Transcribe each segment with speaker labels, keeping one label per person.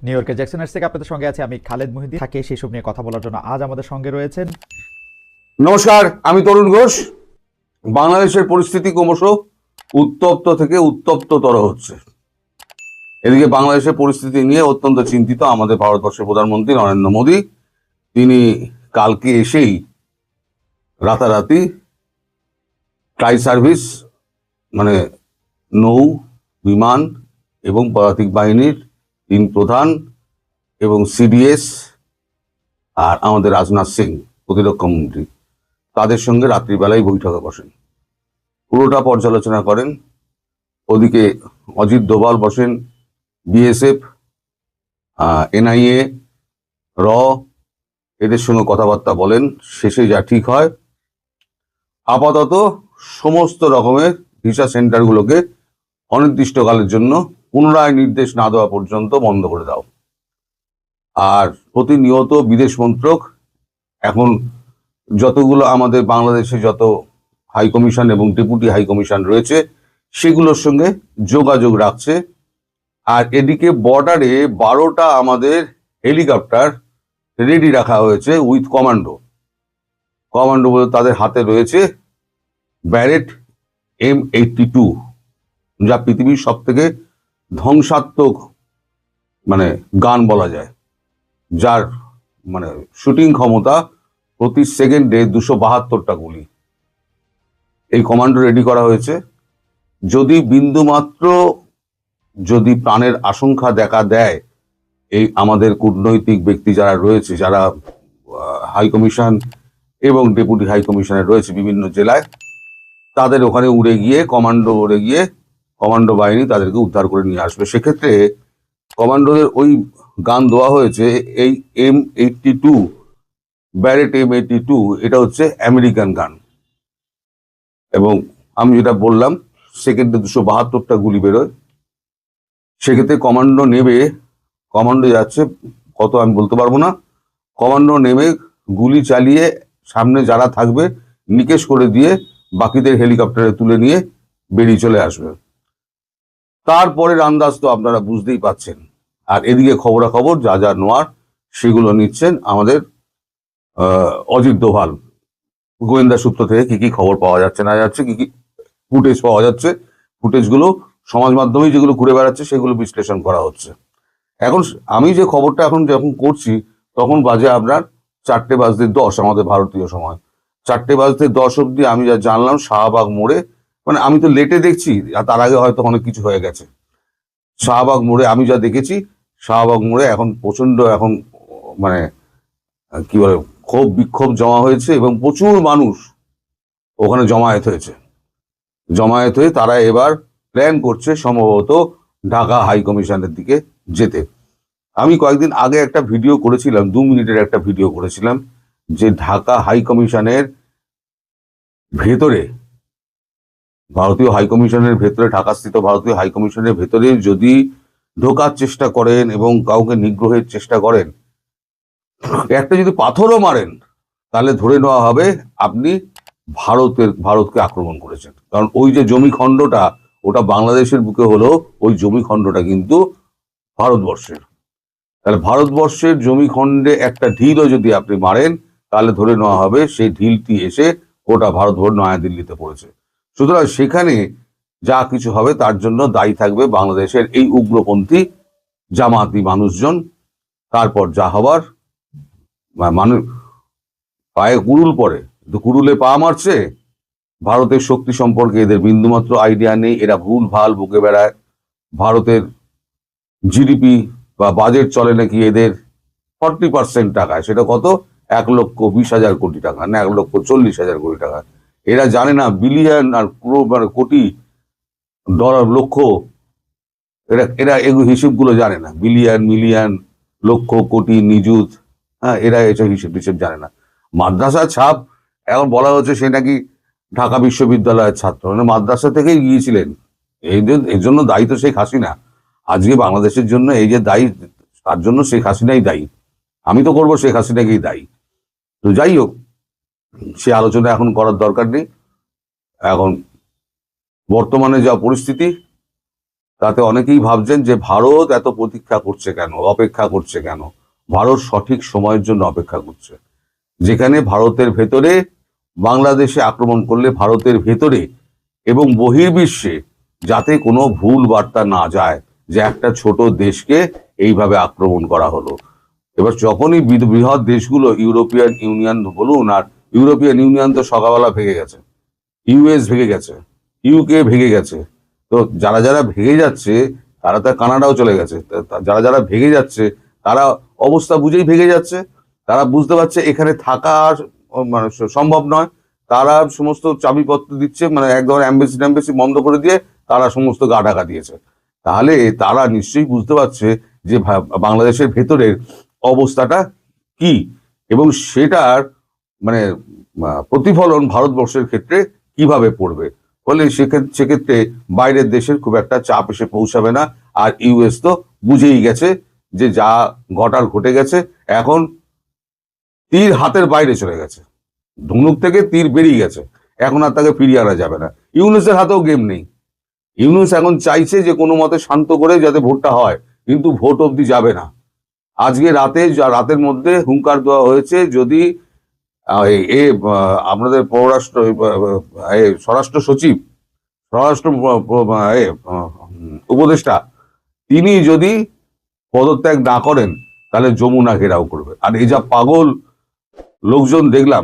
Speaker 1: New ইয়র্কের জ্যাকসনের থেকে আপনাদের সঙ্গে আছে আমি খালেদ মুহিদ্দিন। থাকে সেসব নিয়ে কথা বলার জন্য আজ আমাদের সঙ্গে রয়েছেন।
Speaker 2: নমস্কার, আমি তরুণ ঘোষ। বাংলাদেশের পরিস্থিতি ক্রমশ উত্তপ্ত থেকে উত্তপ্ততর হচ্ছে। এদিকে বাংলাদেশের পরিস্থিতি নিয়ে অত্যন্ত চিন্তিত আমাদের ভারতবর্ষের প্রধানমন্ত্রী নরেন্দ্র মোদী। তিনি কালকে এসেই রাতারাতি ট্রাই সার্ভিস মানে নৌ, বিমান এবং পদাতিক বাহিনীর 3 প্রধান এবং সিডিএস আর আমাদের রাজনাথ সিং প্রতিরক্ষা মন্ত্রী তাদের সঙ্গে রাত্রিবেলায় বৈঠকে বসেন, পুরোটা পর্যালোচনা করেন। ওদিকে অজিত দোভাল বসেন, বিএসএফ, এনআইএ, র এদের সঙ্গে কথাবার্তা বলেন। শেষে যা ঠিক হয়, আপাতত সমস্ত রকমের ভিসা সেন্টারগুলোকে অনির্দিষ্টকালের জন্য পুনরায় নির্দেশ না দেওয়া পর্যন্ত বন্ধ করে দাও। আর প্রতিনিয়ত বিদেশ মন্ত্রক এখন যতগুলো আমাদের বাংলাদেশে যত হাই কমিশন এবং ডেপুটি হাই কমিশন রয়েছে সেগুলোর সঙ্গে যোগাযোগ রাখছে। আর এদিকে বর্ডারে 12টা আমাদের হেলিকপ্টার রেডি রাখা হয়েছে উইথ কমান্ডো বলে তাদের হাতে রয়েছে ব্যারেট M82, যা পৃথিবীর সব থেকে ধ্বংসাত্মক গান বলা যায়, যার শুটিং ক্ষমতা প্রতি সেকেন্ডে 272টা গুলি। এই কমান্ডো রেডি করা হয়েছে। যদি বিন্দুমাত্র প্রাণের আশঙ্কা দেখা দেয়, এই আমাদের কূটনৈতিক ব্যক্তি যারা রয়েছে, যারা হাই কমিশন এবং ডেপুটি হাই কমিশনে রয়েছে বিভিন্ন জেলায়, তাদের ওখানে উড়ে গিয়ে কমান্ডো বাহিনী তাদেরকে উদ্ধার করে নিয়ে আসবে। সেক্ষেত্রে কমান্ডোদের ওই গান দেওয়া হয়েছে, এই M82 ব্যারেট M82, এটা হচ্ছে আমেরিকান গান। এবং আমি যেটা বললাম, সেকেন্ডে 272টা গুলি বেরোয়। সেক্ষেত্রে কমান্ডো যাচ্ছে কত আমি বলতে পারবো না। কমান্ডো নেমে গুলি চালিয়ে সামনে যারা থাকবে নিকেশ করে দিয়ে বাকিদের হেলিকপ্টারে তুলে নিয়ে বেরিয়ে চলে আসবে। তারপরের আন্দাজ তো আপনারা বুঝতেই পাচ্ছেন। আর এদিকে খবরাখবর যা যা নেওয়ার সেগুলো নিচ্ছেন আমাদের অজিত দোভাল। গোয়েন্দা সূত্র থেকে কি কি খবর পাওয়া যাচ্ছে না যাচ্ছে, কি কি ফুটেজ পাওয়া যাচ্ছে, ফুটেজগুলো সমাজ মাধ্যমে যেগুলো ঘুরে বেড়াচ্ছে সেগুলো বিশ্লেষণ করা হচ্ছে। এখন আমি যে খবরটা যখন করছি তখন বাজে আপনার 4:10 আমাদের ভারতীয় সময়। 4:10 অব্দি আমি যা জানলাম, শাহবাগ মোড়ে, আমি তো লেটে দেখছি, তার আগে হয়তো অনেক কিছু হয়ে গেছে। শাহবাগ মোড়ে আমি যা দেখেছি, শাহবাগ মোড়ে এখন প্রচন্ড কি বলে ক্ষোভ বিক্ষোভ জমা হয়েছে এবং প্রচুর মানুষ ওখানে জমায়েত হয়ে তারা এবার প্ল্যান করছে সম্ভবত ঢাকা হাই কমিশনের দিকে যেতে। আমি কয়েকদিন আগে একটা ভিডিও করেছিলাম, 2 মিনিটের একটা ভিডিও করেছিলাম, যে ঢাকা হাই কমিশনের ভেতরে, ভারতীয় হাই কমিশনের ভেতরে, ঢাকাস্থিত ভারতীয় হাই কমিশনের ভেতরে যদি ঢোকার চেষ্টা করেন এবং কাউকে নিগ্রহের চেষ্টা করেন, একটা যদি পাথরও মারেন, তাহলে ধরে নেওয়া হবে আপনি ভারতকে আক্রমণ করেছেন। কারণ ওই যে জমি খণ্ডটা, ওটা বাংলাদেশের বুকে হলো, ওই জমি খণ্ডটা কিন্তু ভারতবর্ষের। তাহলে ভারতবর্ষের জমি খণ্ডে একটা ঢিলও যদি আপনি মারেন, তাহলে ধরে নেওয়া হবে সেই ঢিলটি এসে ওটা ভারতবর্ষ নয়াদিল্লিতে পড়েছে। সুতরাং সেখানে যা কিছু হবে তার জন্য দায়ী থাকবে বাংলাদেশের এই উগ্রপন্থী জামাতি মানুষজন। তারপর যা হবার, মানুষ পায়ে কুড়ুল পড়ে, কুড়ুলে পা মারছে। ভারতের শক্তি সম্পর্কে এদের বিন্দুমাত্র আইডিয়া নেই, এরা ভুল ভাল বকে বেড়ায়। ভারতের জিডিপি বা বাজেট চলে নাকি এদের 40% টাকায়, সেটা কত, 1,20,000 কোটি টাকা, না 1,40,000 কোটি টাকা। এরা জানে না বিলিয়ন আর কোটি ডলার, লক্ষ, এরা এগুলো হিসেবগুলো জানে না। বিলিয়ন, মিলিয়ন, লক্ষ, কোটি, নিযুত, এরা এসব হিসেব জানে না। মাদ্রাসা ছাপ এখন বলা হচ্ছে সে নাকি ঢাকা বিশ্ববিদ্যালয়ের ছাত্র, মাদ্রাসা থেকেই গিয়েছিলেন। এর জন্য দায়ী তো শেখ হাসিনা। আজকে বাংলাদেশের জন্য এই যে দায়ী, তার জন্য শেখ হাসিনাই দায়ী। আমি তো করবো শেখ হাসিনাকেই দায়ী। তো যাই হোক, সে আলোচনা এখন করার দরকার নেই। এখন বর্তমানে যা পরিস্থিতি, তাতে অনেকেই ভাবছেন যে ভারত এত প্রতীক্ষা করছে কেন, অপেক্ষা করছে কেন। ভারত সঠিক সময়ের জন্য অপেক্ষা করছে, যেখানে ভারতের ভেতরে বাংলাদেশে আক্রমণ করলে ভারতের ভেতরে এবং বহির্বিশ্বে যাতে কোনো ভুল বার্তা না যায় যে একটা ছোট দেশকে এইভাবে আক্রমণ করা হলো। এবার যখনই বৃহৎ দেশগুলো, ইউরোপিয়ান ইউনিয়ন বলুন, আর ইউরোপিয়ান ইউনিয়ন তো সকালবেলা ভেঙে গেছে, ইউএস ভেঙে গেছে, ইউকে ভেঙে গেছে, তো যারা যারা ভেঙে যাচ্ছে তারা তো কানাডাও চলে গেছে, যারা যারা ভেঙে যাচ্ছে তারা অবস্থা বুঝেই ভেঙে যাচ্ছে। তারা বুঝতে পারছে এখানে থাকা আর মানে সম্ভব নয়। তারা সমস্ত চাবিপত্র দিচ্ছে, মানে এক ধরনের অ্যাম্বাসি বন্ধ করে দিয়ে তারা সমস্ত গা ঢাকা দিয়েছে। তাহলে তারা নিশ্চয়ই বুঝতে পারছে যে বাংলাদেশের ভেতরের অবস্থাটা কি, এবং সেটার মানে প্রতিফলন ভারতবর্ষের ক্ষেত্রে কিভাবে পড়বে। ফলে সেক্ষেত্রে বাইরের দেশের খুব একটা চাপ এসে পৌঁছাবে না। আর ইউএস তো বুঝেই গেছে যে যা ঘটার ঘটে গেছে, এখন তীর হাতের বাইরে চলে গেছে, ধনুক থেকে তীর বেরিয়ে গেছে, এখন আর তাকে ফিরিয়ে আনা যাবে না। ইউনুসের হাতেও গেম নেই। ইউনুস এখন চাইছে যে কোনো মতে শান্ত করে যাতে ভোটটা হয়, কিন্তু ভোট অবধি যাবে না। আজকে রাতের মধ্যে হুঙ্কার দেওয়া হয়েছে, যদি আপনাদের স্বরাষ্ট্র সচিব, স্বরাষ্ট্র উপদেষ্টা, তিনি যদি পদত্যাগ না করেন তাহলে যমুনা ঘেরাও করবে। আর এই যা পাগল লোকজন দেখলাম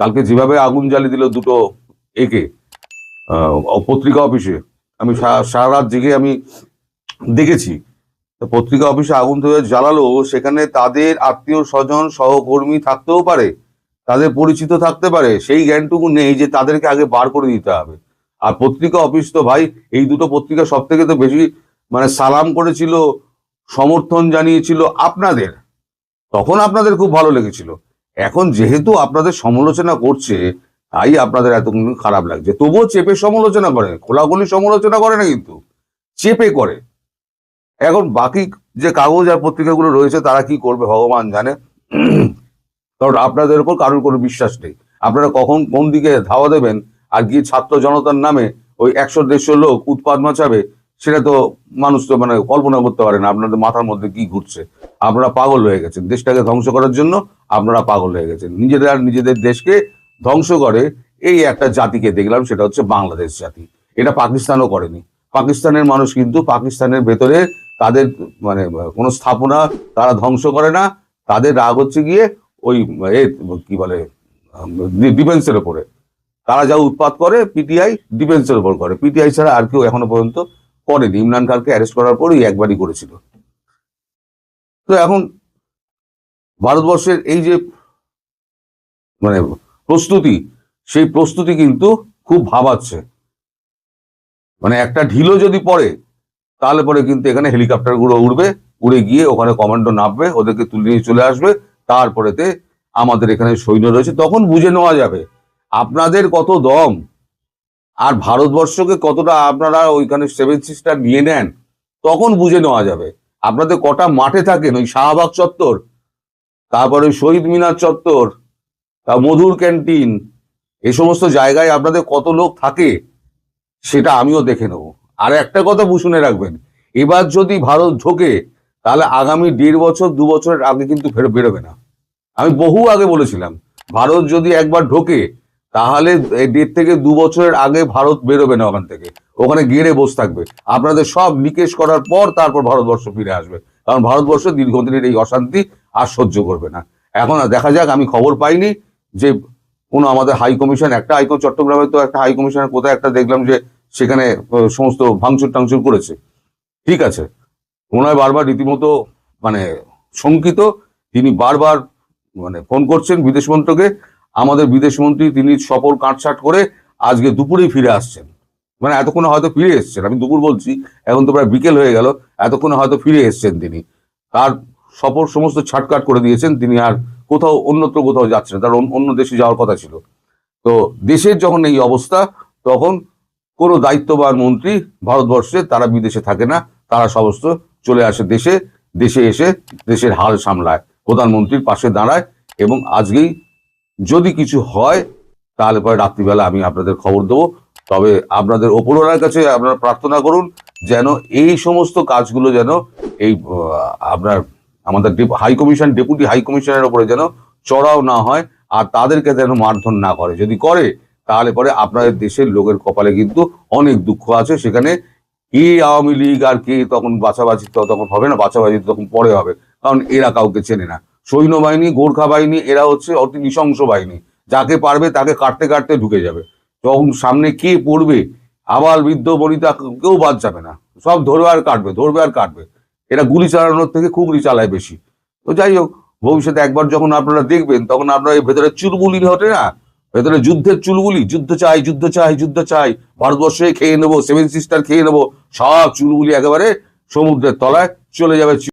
Speaker 2: কালকে, যেভাবে আগুন জ্বালিয়ে দিল দুটো একে পত্রিকা অফিসে, আমি সারা রাত জেগে আমি দেখেছি। পত্রিকা অফিসে আগুন ধরে জ্বালালো, সেখানে তাদের আত্মীয় স্বজন সহকর্মী থাকতেও পারে, তাদের পরিচিত থাকতে পারে, সেই জ্ঞানটুকু নেই যে তাদেরকে আগে বার করে দিতে হবে। আর পত্রিকা অফিস তো ভাই, এই দুটো পত্রিকা সব থেকে তো বেশি মানে সালাম করেছিল, সমর্থন জানিয়েছিল আপনাদের, তখন আপনাদের খুব ভালো লেগেছিল। এখন যেহেতু আপনাদের সমালোচনা করছে, তাই আপনাদের এত খারাপ লাগছে। তবুও চেপে সমালোচনা করে, খোলাখুলি সমালোচনা করে না, কিন্তু চেপে করে। এখন বাকি যে কাগজ আর পত্রিকাগুলো রয়েছে তারা কি করবে ভগবান জানে, কারণ আপনাদের উপর কারোর কোনো বিশ্বাস নেই। আপনারা কখন কোন দিকে ধাওয়া দেবেন আর গিয়ে ছাত্র জনতার নামে ওই 100-150 লোক উৎপাত মাচাবে, সেটা তো মানুষ তো মানে কল্পনা করতে পারে না আপনাদের মাথার মধ্যে কি ঘুরছে। আপনারা পাগল হয়ে গেছেন, দেশটাকে ধ্বংস করার জন্য আপনারা পাগল হয়ে গেছেন। নিজেদের দেশকে ধ্বংস করে এই একটা জাতিকে দেখলাম, সেটা হচ্ছে বাংলাদেশ জাতি। এটা পাকিস্তানও করেনি। পাকিস্তানের মানুষ কিন্তু পাকিস্তানের ভেতরে তাদের মানে কোনো স্থাপনা তারা ধ্বংস করে না, তাদের রাগ হচ্ছে গিয়ে ওই কি বলে ডিফেন্সের ওপরে। তারা যা উৎপাত করে পিটিআই ডিফেন্সের ওপর করে, পিটিআই ছাড়া আর কেউ এখনো পর্যন্ত করেনি। ইমরান খানকে অ্যারেস্ট করার পরই একবারই করেছিল। তো এখন ভারতবর্ষের এই যে মানে প্রস্তুতি, সেই প্রস্তুতি কিন্তু খুব ভাবাচ্ছে। মানে একটা ঢিলও যদি পড়ে তাহলে পরে কিন্তু এখানে হেলিকপ্টারগুলো উড়বে, উড়ে গিয়ে ওখানে কমান্ডো নামবে, ওদেরকে তুলে নিয়ে চলে আসবে। তারপরেতে আমাদের এখানে সৈন্য রয়েছে, তখন বুঝে নেওয়া যাবে আপনাদের কত দম, আর ভারতবর্ষকে কতটা আপনারা ওইখানে 7 সিস্টার নিয়ে নেন, তখন বুঝে নেওয়া যাবে। আপনাদের কটা মাঠে থাকেন, ওই শাহবাগ চত্বর, তারপরে শহীদ মিনার চত্বর, মধুর ক্যান্টিন, এই সমস্ত জায়গায় আপনাদের কত লোক থাকে সেটা আমিও দেখে নেব। আর একটা কথা শুনে রাখবেন, এবার যদি ভারত ঢোকে তাহলে আগামী 1.5 বছর 2 বছরের আগে কিন্তু বেরোবে না। আমি বহু আগে বলেছিলাম, ভারত যদি একবার ঢোকে তাহলে 1.5 থেকে 2 বছরের আগে ভারত বেরোবে না ওখান থেকে, ওখানে গেড়ে বসে থাকবে। আপনাদের সব নিকেশ করার পর তারপর ভারতবর্ষ ফিরে আসবে, কারণ ভারতবর্ষ দীর্ঘদিনের এই অশান্তি আর সহ্য করবে না। এখন দেখা যাক, আমি খবর পাইনি যে কোনো আমাদের হাই কমিশন, একটা চট্টগ্রামে তো একটা হাই কমিশনের কোথায় একটা দেখলাম যে সেখানে সমস্ত ভাঙচুর টাংচুর করেছে। ঠিক আছে, ওনায় বারবার রীতিমতো মানে শঙ্কিত, তিনি বারবার মানে ফোন করছেন বিদেশ মন্ত্রকে। আমাদের বিদেশ মন্ত্রী তিনি সফর কাটছাট করে আজকে দুপুরেই ফিরে আসছেন, মানে এতক্ষণে হয়তো ফিরে এসছেন, আমি দুপুর বলছি, এখন তো প্রায় বিকেল হয়ে গেল, এতক্ষণে হয়তো ফিরে এসছেন তিনি। তার সফর সমস্ত ছাটকাট করে দিয়েছেন, তিনি আর কোথাও অন্যত্র কোথাও যাচ্ছেন, তার অন্য দেশে যাওয়ার কথা ছিল। তো দেশের যখন এই অবস্থা, তখন কোনো দায়িত্ববান মন্ত্রী ভারতবর্ষে তারা বিদেশে থাকে না, তারা সমস্ত চলে আসে দেশে, দেশে এসে দেশের হাল সামলায়, প্রধানমন্ত্রীর পাশে দাঁড়ায়। এবং আজকেই যদি কিছু হয় তাহলে পরে রাত্রিবেলা আমি আপনাদের খবর দেবো। তবে আপনাদের ওপরওয়ালার কাছে আপনারা প্রার্থনা করুন যেন এই সমস্ত কাজগুলো যেন এই আপনার আমাদের হাই কমিশন, ডেপুটি হাই কমিশনের উপরে যেন চড়াও না হয়, আর তাদেরকে যেন মারধর না করে। যদি করে তাহলে পরে আপনাদের দেশের লোকের কপালে কিন্তু অনেক দুঃখ আছে। সেখানে কে আওয়ামী লীগ আর কে তখন বাছাবাছি তখন হবে না, বাছাবাছি তখন পরে হবে, কারণ এরা কাউকে চেনে না। সৈন্যবাহিনী, গোর্খা বাহিনী এরা হচ্ছে অতি নৃশংস বাহিনী, যাকে পারবে তাকে কাটতে কাটতে ঢুকে যাবে। তখন সামনে কে পড়বে, আবাল বৃদ্ধ বনিতা কেউ বাদ যাবে না, সব ধরবে আর কাটবে, ধরবে আর কাটবে। এরা গুলি চালানোর থেকে খুগলি চালায় বেশি। তো যাই হোক, ভবিষ্যতে একবার যখন আপনারা দেখবেন তখন আপনারা এই ভেতরে চুলবুলি হটে না, ভেতরে যুদ্ধের চুলবুলি, যুদ্ধ চাই যুদ্ধ চাই যুদ্ধ চাই, ভারতবর্ষে খেয়ে নেবো, 7 সিস্টার খেয়ে নেবো, সব চুলবুলি একেবারে সমুদ্রের তলায় চলে যাবে।